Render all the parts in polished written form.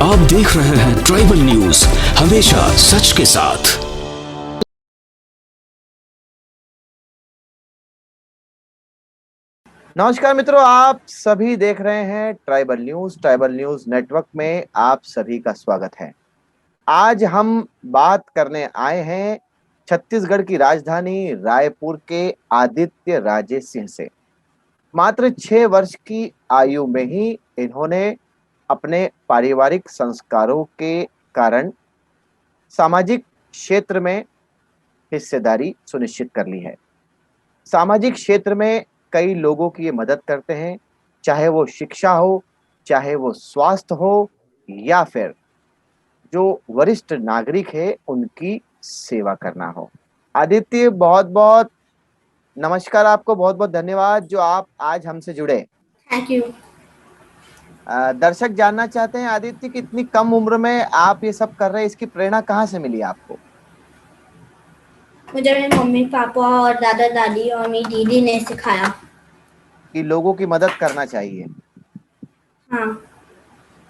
आप देख रहे हैं ट्राइबल न्यूज, हमेशा सच के साथ। नमस्कार मित्रों, आप सभी देख रहे हैं ट्राइबल न्यूज नेटवर्क में आप सभी का स्वागत है। आज हम बात करने आए हैं छत्तीसगढ़ की राजधानी रायपुर के आदित्य राजे सिंह से। मात्र 6 वर्ष की आयु में ही इन्होंने अपने पारिवारिक संस्कारों के कारण सामाजिक क्षेत्र में हिस्सेदारी सुनिश्चित कर ली है। सामाजिक क्षेत्र में कई लोगों की ये मदद करते हैं, चाहे वो शिक्षा हो, चाहे वो स्वास्थ्य हो, या फिर जो वरिष्ठ नागरिक है उनकी सेवा करना हो। आदित्य, बहुत बहुत नमस्कार, आपको बहुत बहुत धन्यवाद जो आप आज हमसे जुड़े। Thank you. दर्शक जानना चाहते हैं आदित्य कि इतनी कम उम्र में आप ये सब कर रहे हैं, इसकी प्रेरणा कहाँ से मिली आपको? मुझे मेरे मम्मी पापा और दादा दादी और मेरी दीदी ने सिखाया। कि लोगों की मदद करना चाहिए। हाँ।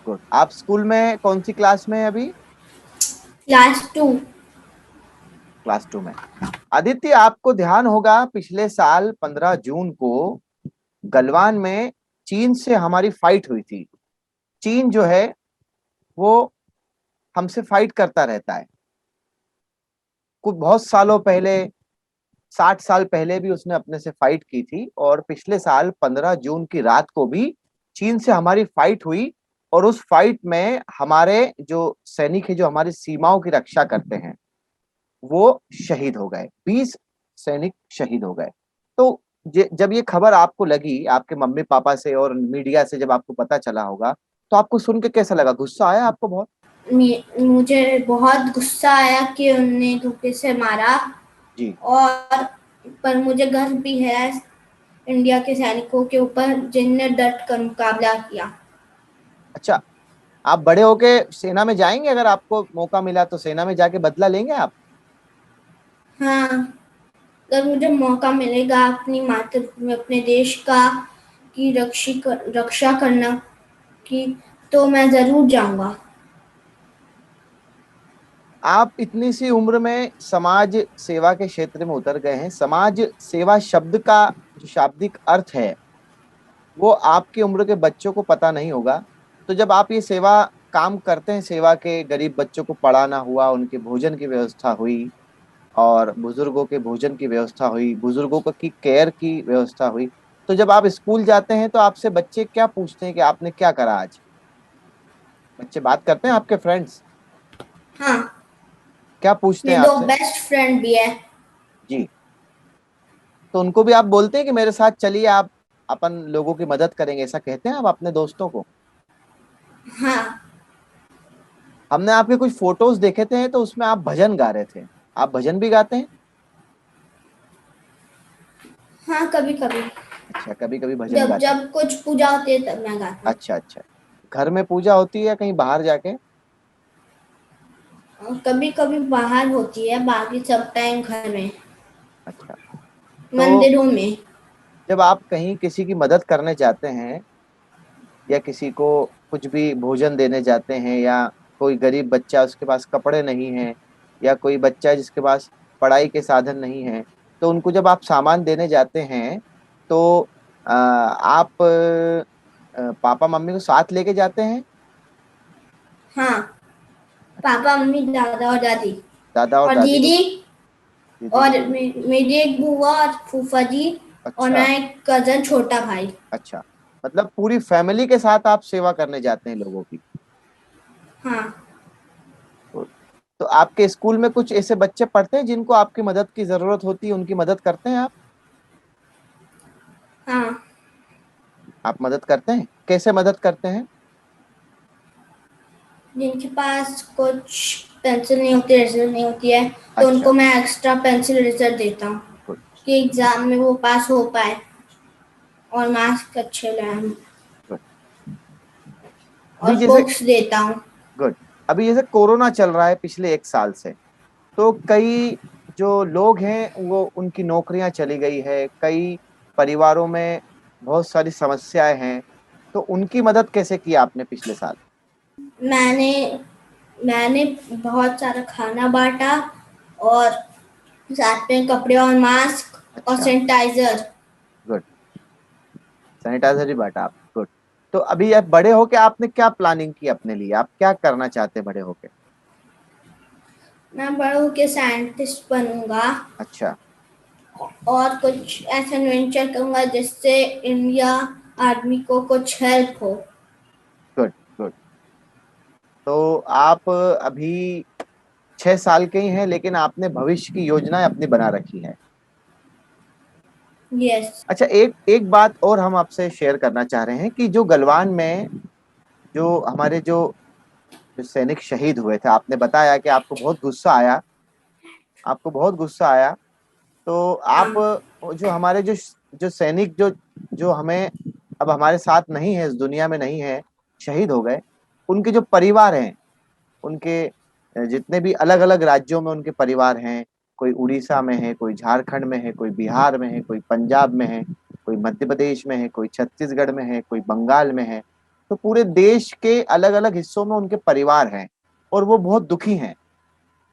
गुड। आप स्कूल में कौन सी क्लास में हैं अभी? क्लास 2। क्लास 2 में। आदित्य, आपको ध्यान होगा पिछले साल 15 जून को गलवान में चीन से हमारी फाइट हुई थी। चीन जो है वो हमसे फाइट करता रहता है। कुछ बहुत सालों पहले, 60 साल पहले भी उसने अपने से फाइट की थी, और पिछले साल 15 जून की रात को भी चीन से हमारी फाइट हुई। और उस फाइट में हमारे जो सैनिक है, जो हमारी सीमाओं की रक्षा करते हैं, वो शहीद हो गए। 20 सैनिक शहीद हो गए। तो जब ये खबर आपको लगी, आपके मम्मी पापा से और मीडिया से जब आपको पता चला होगा, तो आपको सुन के कैसा लगा? गुस्सा आया आपको बहुत? मुझे बहुत गुस्सा आया कि उन्होंने धोखे से मारा। जी। और पर मुझे गर्व भी है इंडिया के सैनिकों के ऊपर जिनने डट कर मुकाबला किया। अच्छा, आप बड़े होके सेना में जाएंगे? अगर आपको मौका मिला तो सेना में जाके बदला लेंगे आप? हाँ, अगर मुझे मौका मिलेगा अपनी मातृभूमि, अपने देश का की रक्षा करना की, तो मैं जरूर जाऊंगा। आप इतनी सी उम्र में समाज सेवा के क्षेत्र में उतर गए हैं। समाज सेवा शब्द का जो शाब्दिक अर्थ है वो आपकी उम्र के बच्चों को पता नहीं होगा। तो जब आप ये सेवा काम करते हैं, सेवा के, गरीब बच्चों को पढ़ाना हुआ, उनके भोजन की व्यवस्था हुई, और बुजुर्गों के भोजन की व्यवस्था हुई, बुजुर्गों की केयर की व्यवस्था हुई, तो जब आप स्कूल जाते हैं तो आपसे बच्चे क्या पूछते हैं कि आपने क्या करा आज? बच्चे बात करते हैं, आपके फ्रेंड्स हाँ, क्या पूछते हैं मेरे 2 आपसे? बेस्ट फ्रेंड भी है। जी। तो उनको भी आप बोलते हैं कि मेरे साथ चलिए, आप अपन लोगों की मदद करेंगे, ऐसा कहते हैं आप अपने दोस्तों को? हाँ। हमने आपके कुछ फोटोज देखे थे तो उसमें आप भजन गा रहे थे। आप भजन भी गाते हैं? हाँ, कभी कभी अच्छा, कभी कभी भजन जब गाते हैं। जब कुछ पूजा होती है तब मैं गाता अच्छा अच्छा। घर में पूजा होती है या कहीं बाहर जाके? हूँ। कभी कभी बाहर होती है, बाकी सब टाइम घर में, अच्छा। तो मंदिरों में। जब आप कहीं किसी की मदद करने जाते हैं, या किसी को कुछ भी भोजन देने जाते हैं, या कोई गरीब बच्चा, उसके पास कपड़े नहीं है, या कोई बच्चा जिसके पास पढ़ाई के साधन नहीं है, तो उनको जब आप सामान देने जाते हैं तो आप पापा मम्मी को साथ लेके जाते हैं? हाँ, अच्छा। पापा मम्मी दादा और दादी दादा और और दादी को? दीदी दीदी और को? मेरी एक बुआ और फूफा जी और अच्छा मैं एक कजन छोटा भाई। अच्छा। मतलब पूरी फैमिली के साथ आप सेवा करने जाते हैं लोगों की? हाँ। तो आपके स्कूल में कुछ ऐसे बच्चे पढ़ते हैं जिनको आपकी मदद की जरूरत होती है, उनकी मदद करते हैं आप? हाँ, आप मदद करते हैं? कैसे मदद करते हैं? जिनके पास कुछ पेंसिल नहीं होती, रेजर नहीं होती है, तो अच्छा। उनको मैं एक्स्ट्रा पेंसिल रेजर देता हूँ गुड। कि एग्जाम में वो पास हो पाए और मार्क्स अच्छे लाए। गुड। अभी और जैसे, बुक्स देता हूँ। गुड, अभी जैसे कोरोना चल रहा है पिछले 1 साल से, तो कई जो लोग हैं वो, उनकी नौकरियां चली गई है, कई परिवारों में बहुत सारी समस्याएं हैं, तो उनकी मदद कैसे की आपने पिछले साल? मैंने मैंने बहुत सारा खाना बांटा और साथ में कपड़े और मास्क और अच्छा। सैनिटाइजर। गुड। सैनिटाइजर भी बांटा आप। गुड। तो अभी आप बड़े होके आपने क्या प्लानिंग की अपने लिए, आप क्या करना चाहते हैं बड़े होके? मैं बड़ा होके साइंटिस्ट बनूंगा अच्छा। और कुछ ऐसा इन्वेंशन करूंगा जिससे इंडिया आर्मी को कुछ हेल्प हो। Good good. तो आप अभी 6 साल के ही हैं, लेकिन आपने भविष्य की योजनाएं अपनी बना रखी है। यस। अच्छा, एक एक बात और हम आपसे शेयर करना चाह रहे हैं कि जो गलवान में जो हमारे जो सैनिक शहीद हुए थे, आपने बताया कि आपको बहुत गुस्सा आया। तो आप हाँ। जो हमारे जो जो सैनिक जो जो हमें अब हमारे साथ नहीं है, इस दुनिया में नहीं है, शहीद हो गए, उनके जो परिवार हैं, उनके जितने भी अलग अलग राज्यों में उनके परिवार हैं, कोई उड़ीसा में है, कोई झारखंड में है, कोई बिहार में है, कोई पंजाब में है, कोई मध्य प्रदेश में है, कोई छत्तीसगढ़ में है, कोई बंगाल में है। तो पूरे देश के अलग अलग हिस्सों में उनके परिवार हैं और वो बहुत दुखी हैं,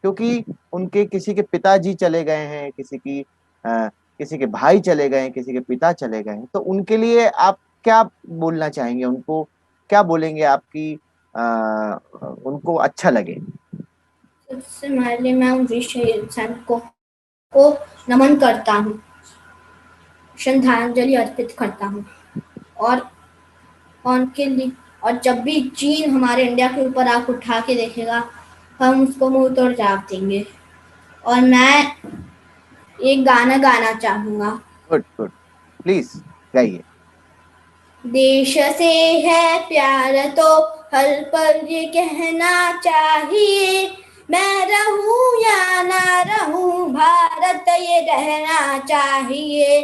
क्योंकि उनके किसी के पिताजी चले गए हैं, किसी के भाई चले गए हैं, किसी के पिता चले गए हैं। तो उनके लिए आप क्या बोलना चाहेंगे, उनको क्या बोलेंगे आपकी उनको अच्छा लगे? सबसे पहले मैं उन वीर शहीद सैनिकों को नमन करता हूँ, श्रद्धांजलि अर्पित करता हूँ और उनके लिए। और जब भी चीन हमारे इंडिया के ऊपर आंख उठा के देखेगा, हम उसको मुंह तोड़ जवाब देंगे। और मैं एक गाना गाना चाहूंगा। Good good. प्लीज गाइए। देश से है प्यार तो हर पल ये कहना चाहिए, मैं रहूं या ना रहूं भारत ये रहना चाहिए।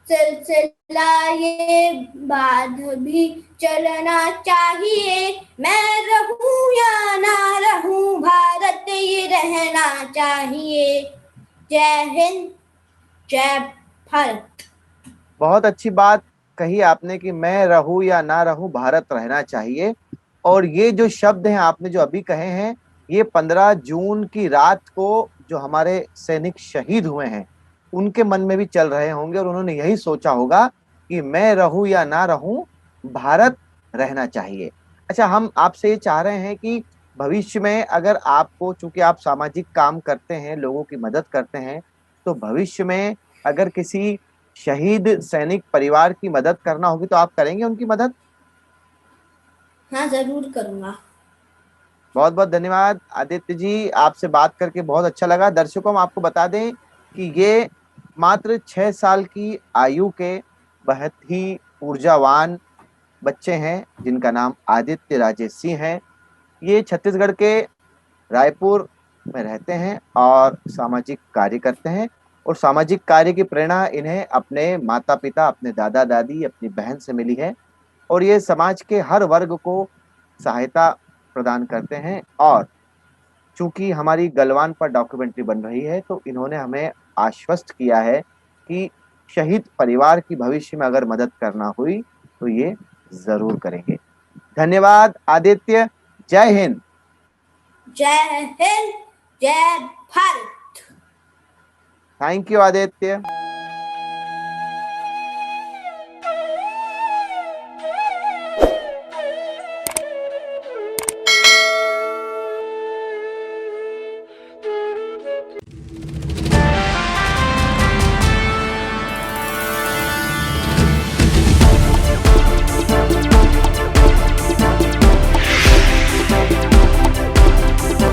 सिलसिला ये बाध भी चलना चाहिए, मैं रहूं या ना रहूं भारत ये रहना चाहिए। जय हिंद, जय भारत। बहुत अच्छी बात कही आपने कि मैं रहूं या ना रहूं भारत रहना चाहिए। और ये जो शब्द हैं आपने जो अभी कहे हैं, ये 15 जून की रात को जो हमारे सैनिक शहीद हुए हैं उनके मन में भी चल रहे होंगे और उन्होंने यही सोचा होगा कि मैं रहूं या ना रहूं भारत रहना चाहिए। अच्छा, हम आपसे ये चाह रहे हैं कि भविष्य में अगर आपको, चूंकि आप सामाजिक काम करते हैं, लोगों की मदद करते हैं, तो भविष्य में अगर किसी शहीद सैनिक परिवार की मदद करना होगी तो आप करेंगे उनकी मदद? हाँ, जरूर करूंगा। बहुत बहुत धन्यवाद आदित्य जी, आपसे बात करके बहुत अच्छा लगा। दर्शकों, हम आपको बता दें कि ये मात्र 6 साल की आयु के बहुत ही ऊर्जावान बच्चे हैं जिनका नाम आदित्य राजेश सिंह है। ये छत्तीसगढ़ के रायपुर में रहते हैं और सामाजिक कार्य करते हैं। और सामाजिक कार्य की प्रेरणा इन्हें अपने माता पिता, अपने दादा दादी, अपनी बहन से मिली है। और ये समाज के हर वर्ग को सहायता प्रदान करते हैं। और चूंकि हमारी गलवान पर डॉक्यूमेंट्री बन रही है, तो इन्होंने हमें आश्वस्त किया है कि शहीद परिवार की भविष्य में अगर मदद करना हुई तो ये जरूर करेंगे। धन्यवाद आदित्य। जय हिंद। जय हिंद, जय भारत। Thank you Aditya.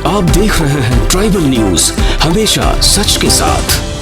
आप देख रहे हैं ट्राइबल न्यूज, हमेशा सच के साथ।